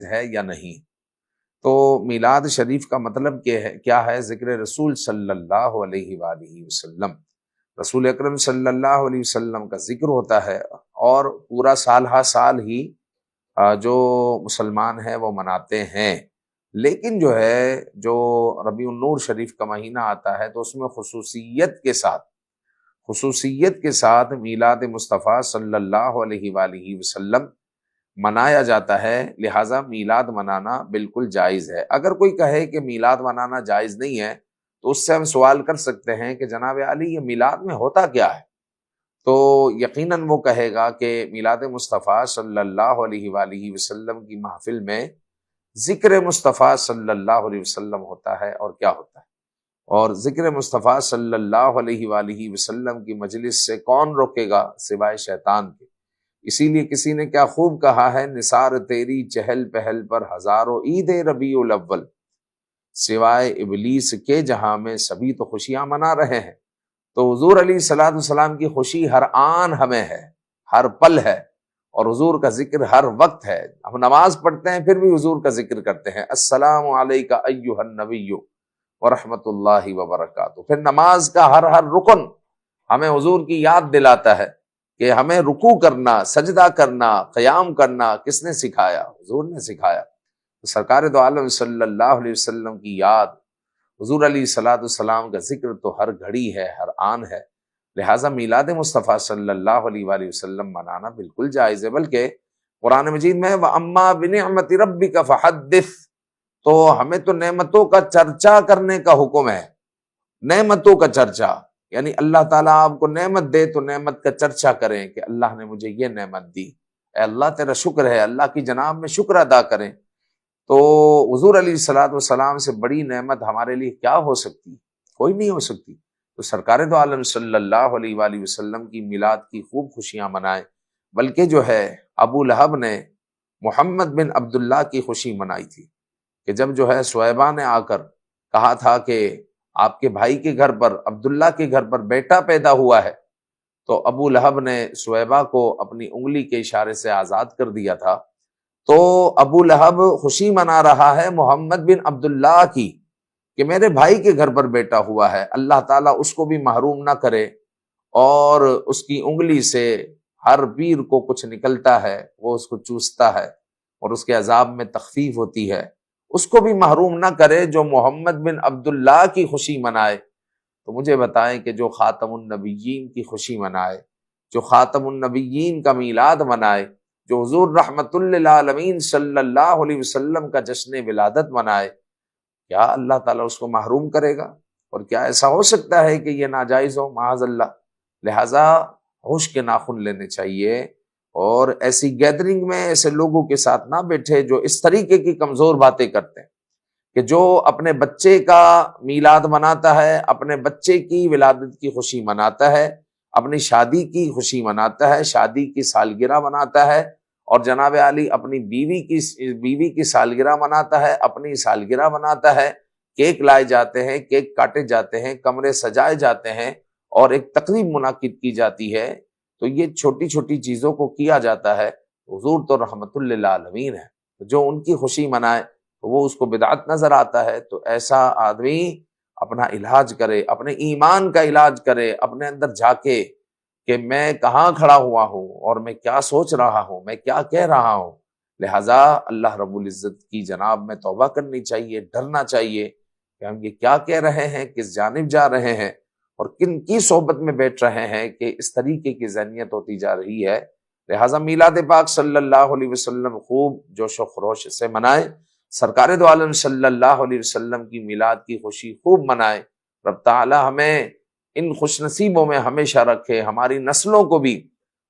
ہے یا نہیں۔ تو میلاد شریف کا مطلب کیا ہے؟ ذکر رسول صلی اللہ علیہ وآلہ وسلم، رسول اکرم صلی اللہ علیہ وسلم کا ذکر ہوتا ہے، اور پورا سال ہر سال ہی جو مسلمان ہیں وہ مناتے ہیں۔ لیکن جو ہے جو ربیع النور شریف کا مہینہ آتا ہے تو اس میں خصوصیت کے ساتھ میلاد مصطفیٰ صلی اللہ علیہ وآلہ وسلم منایا جاتا ہے، لہٰذا میلاد منانا بالکل جائز ہے۔ اگر کوئی کہے کہ میلاد منانا جائز نہیں ہے تو اس سے ہم سوال کر سکتے ہیں کہ جناب علی یہ میلاد میں ہوتا کیا ہے؟ تو یقیناً وہ کہے گا کہ میلاد مصطفیٰ صلی اللہ علیہ وآلہ وسلم کی محفل میں ذکر مصطفیٰ صلی اللہ علیہ وسلم ہوتا ہے، اور کیا ہوتا ہے؟ اور ذکر مصطفیٰ صلی اللہ علیہ وآلہ وسلم کی مجلس سے کون روکے گا سوائے شیطان کے؟ اسی لیے کسی نے کیا خوب کہا ہے، نثار تیری چہل پہل پر ہزاروں عید ربیع الاول، سوائے ابلیس کے جہاں میں سبھی تو خوشیاں منا رہے ہیں۔ تو حضور علیہ الصلوۃ والسلام کی خوشی ہر آن ہمیں ہے، ہر پل ہے، اور حضور کا ذکر ہر وقت ہے۔ ہم نماز پڑھتے ہیں پھر بھی حضور کا ذکر کرتے ہیں، السلام علیک ایھا النبی ورحمۃ اللہ وبرکاتہ۔ پھر نماز کا ہر رکن ہمیں حضور کی یاد دلاتا ہے کہ ہمیں رکوع کرنا، سجدہ کرنا، قیام کرنا کس نے سکھایا؟ حضور نے سکھایا۔ تو سرکار دو عالم صلی اللہ علیہ وسلم کی یاد، حضور علیہ الصلوۃ والسلام کا ذکر تو ہر گھڑی ہے، ہر آن ہے، لہٰذا میلاد مصطفیٰ صلی اللہ علیہ وآلہ وسلم منانا بالکل جائز ہے۔ بلکہ قرآن مجید میں وَأَمَّا بِنِعْمَةِ رَبِّكَ فَحَدِّثْ، تو ہمیں تو نعمتوں کا چرچا کرنے کا حکم ہے، نعمتوں کا چرچا، یعنی اللہ تعالیٰ آپ کو نعمت دے تو نعمت کا چرچا کریں کہ اللہ نے مجھے یہ نعمت دی، اے اللہ تیرا شکر ہے، اللہ کی جناب میں شکر ادا کریں۔ تو حضور علیہ الصلوۃ والسلام سے بڑی نعمت ہمارے لیے کیا ہو سکتی؟ کوئی نہیں ہو سکتی۔ تو سرکار دو عالم صلی اللہ علیہ وآلہ وسلم کی میلاد کی خوب خوشیاں منائیں۔ بلکہ جو ہے ابو لہب نے محمد بن عبداللہ کی خوشی منائی تھی کہ جب جو ہے صہیبہ نے آ کر کہا تھا کہ آپ کے بھائی کے گھر پر، عبداللہ کے گھر پر بیٹا پیدا ہوا ہے، تو ابو لہب نے صہیبہ کو اپنی انگلی کے اشارے سے آزاد کر دیا تھا۔ تو ابو لہب خوشی منا رہا ہے محمد بن عبداللہ کی کہ میرے بھائی کے گھر پر بیٹا ہوا ہے، اللہ تعالیٰ اس کو بھی محروم نہ کرے، اور اس کی انگلی سے ہر پیر کو کچھ نکلتا ہے وہ اس کو چوستا ہے اور اس کے عذاب میں تخفیف ہوتی ہے، اس کو بھی محروم نہ کرے جو محمد بن عبداللہ کی خوشی منائے۔ تو مجھے بتائیں کہ جو خاتم النبیین کی خوشی منائے، جو خاتم النبیین کا میلاد منائے، جو حضور رحمت للعالمین صلی اللہ علیہ وسلم کا جشن ولادت منائے، کیا اللہ تعالیٰ اس کو محروم کرے گا؟ اور کیا ایسا ہو سکتا ہے کہ یہ ناجائز ہو؟ معاذ اللہ۔ لہٰذا ہوش کے ناخن لینے چاہیے، اور ایسی گیدرنگ میں ایسے لوگوں کے ساتھ نہ بیٹھے جو اس طریقے کی کمزور باتیں کرتے ہیں، کہ جو اپنے بچے کا میلاد مناتا ہے، اپنے بچے کی ولادت کی خوشی مناتا ہے، اپنی شادی کی خوشی مناتا ہے، شادی کی سالگرہ مناتا ہے، اور جناب علی اپنی بیوی کی سالگرہ مناتا ہے، اپنی سالگرہ مناتا ہے، کیک لائے جاتے ہیں، کیک کاٹے جاتے ہیں، کمرے سجائے جاتے ہیں، اور ایک تقریب منعقد کی جاتی ہے۔ تو یہ چھوٹی چھوٹی چیزوں کو کیا جاتا ہے۔ حضور تو رحمت للعالمین ہے، جو ان کی خوشی منائے تو وہ اس کو بدعت نظر آتا ہے۔ تو ایسا آدمی اپنا علاج کرے، اپنے ایمان کا علاج کرے، اپنے اندر جھانکے کہ میں کہاں کھڑا ہوا ہوں اور میں کیا سوچ رہا ہوں، میں کیا کہہ رہا ہوں۔ لہٰذا اللہ رب العزت کی جناب میں توبہ کرنی چاہیے، ڈرنا چاہیے کہ ہم یہ کیا کہہ رہے ہیں، کس جانب جا رہے ہیں، اور کن کی صحبت میں بیٹھ رہے ہیں کہ اس طریقے کی ذہنیت ہوتی جا رہی ہے۔ لہٰذا میلاد پاک صلی اللہ علیہ وسلم خوب جوش و خروش سے منائے، سرکار دو عالم صلی اللہ علیہ وسلم کی میلاد کی خوشی خوب منائے۔ رب تعالی ہمیں ان خوش نصیبوں میں ہمیشہ رکھے، ہماری نسلوں کو بھی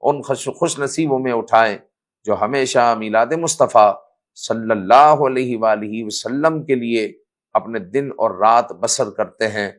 ان خوش نصیبوں میں اٹھائیں جو ہمیشہ میلاد مصطفیٰ صلی اللہ علیہ وآلہ وسلم کے لیے اپنے دن اور رات بسر کرتے ہیں۔